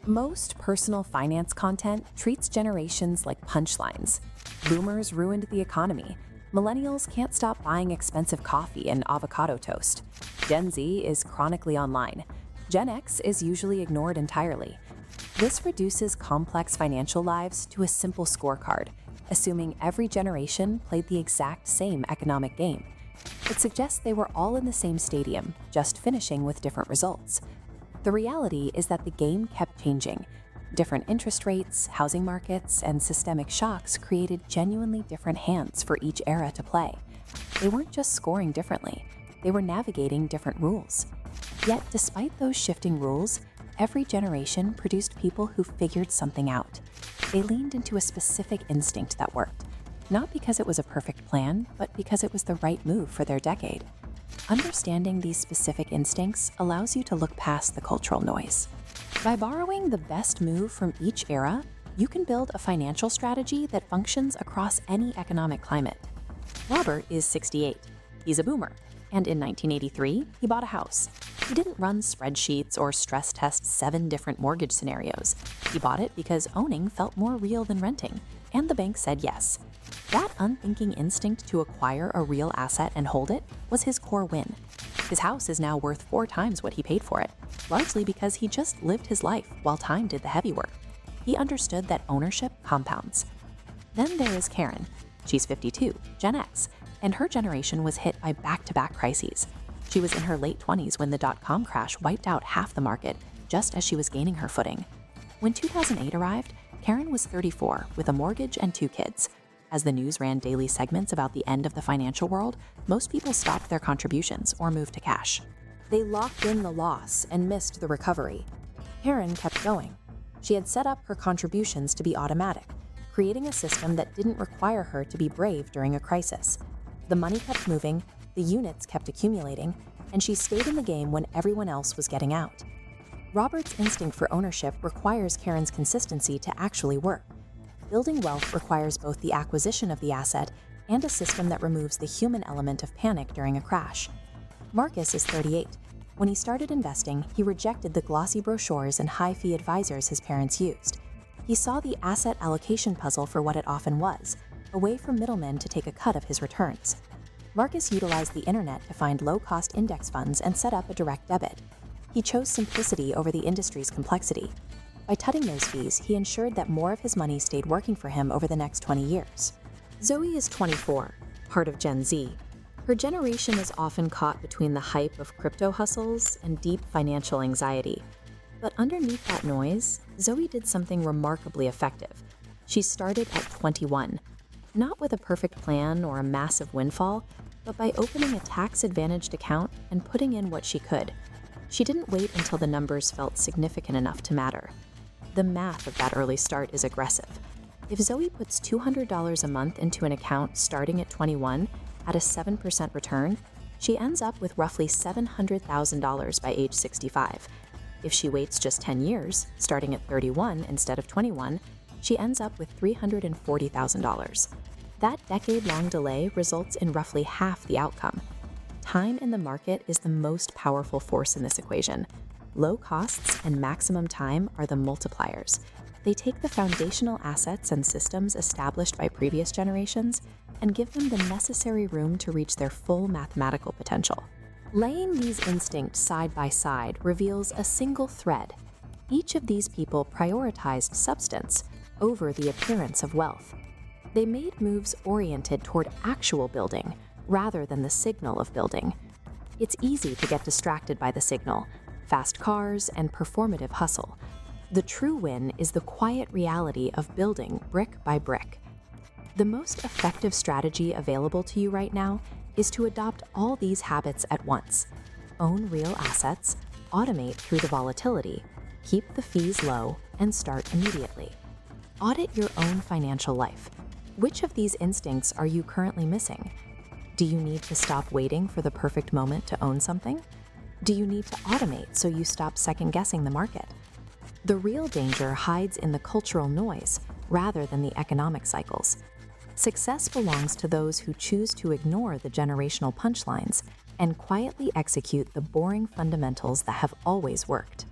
Most personal finance content treats generations like punchlines. Boomers ruined the economy. Millennials can't stop buying expensive coffee and avocado toast. Gen Z is chronically online. Gen X is usually ignored entirely. This reduces complex financial lives to a simple scorecard, assuming every generation played the exact same economic game. It suggests they were all in the same stadium, just finishing with different results. The reality is that the game kept changing. Different interest rates, housing markets, and systemic shocks created genuinely different hands for each era to play. They weren't just scoring differently, they were navigating different rules. Yet, despite those shifting rules, every generation produced people who figured something out. They leaned into a specific instinct that worked, not because it was a perfect plan, but because it was the right move for their decade. Understanding these specific instincts allows you to look past the cultural noise. By borrowing the best move from each era, you can build a financial strategy that functions across any economic climate. Robert is 68. He's a boomer, and in 1983, he bought a house. He didn't run spreadsheets or stress test 7 different mortgage scenarios. He bought it because owning felt more real than renting, and the bank said yes. That unthinking instinct to acquire a real asset and hold it was his core win. His house is now worth 4 times what he paid for it, largely because he just lived his life while time did the heavy work. He understood that ownership compounds. Then there is Karen. She's 52, Gen X, and her generation was hit by back-to-back crises. She was in her late 20s when the dot-com crash wiped out half the market, just as she was gaining her footing. When 2008 arrived, Karen was 34 with a mortgage and 2 kids. As the news ran daily segments about the end of the financial world, most people stopped their contributions or moved to cash. They locked in the loss and missed the recovery. Karen kept going. She had set up her contributions to be automatic, creating a system that didn't require her to be brave during a crisis. The money kept moving, the units kept accumulating, and she stayed in the game when everyone else was getting out. Robert's instinct for ownership requires Karen's consistency to actually work. Building wealth requires both the acquisition of the asset and a system that removes the human element of panic during a crash. Marcus is 38. When he started investing, he rejected the glossy brochures and high-fee advisors his parents used. He saw the asset allocation puzzle for what it often was, a way for middlemen to take a cut of his returns. Marcus utilized the internet to find low-cost index funds and set up a direct debit. He chose simplicity over the industry's complexity. By cutting those fees, he ensured that more of his money stayed working for him over the next 20 years. Zoe is 24, part of Gen Z. Her generation is often caught between the hype of crypto hustles and deep financial anxiety. But underneath that noise, Zoe did something remarkably effective. She started at 21, not with a perfect plan or a massive windfall, but by opening a tax-advantaged account and putting in what she could. She didn't wait until the numbers felt significant enough to matter. The math of that early start is aggressive. If Zoe puts $200 a month into an account starting at 21 at a 7% return, she ends up with roughly $700,000 by age 65. If she waits just 10 years, starting at 31 instead of 21, she ends up with $340,000. That decade-long delay results in roughly half the outcome. Time in the market is the most powerful force in this equation. Low costs and maximum time are the multipliers. They take the foundational assets and systems established by previous generations and give them the necessary room to reach their full mathematical potential. Laying these instincts side by side reveals a single thread. Each of these people prioritized substance over the appearance of wealth. They made moves oriented toward actual building rather than the signal of building. It's easy to get distracted by the signal, fast cars, and performative hustle. The true win is the quiet reality of building brick by brick. The most effective strategy available to you right now is to adopt all these habits at once. Own real assets, automate through the volatility, keep the fees low, and start immediately. Audit your own financial life. Which of these instincts are you currently missing? Do you need to stop waiting for the perfect moment to own something? Do you need to automate so you stop second-guessing the market? The real danger hides in the cultural noise rather than the economic cycles. Success belongs to those who choose to ignore the generational punchlines and quietly execute the boring fundamentals that have always worked.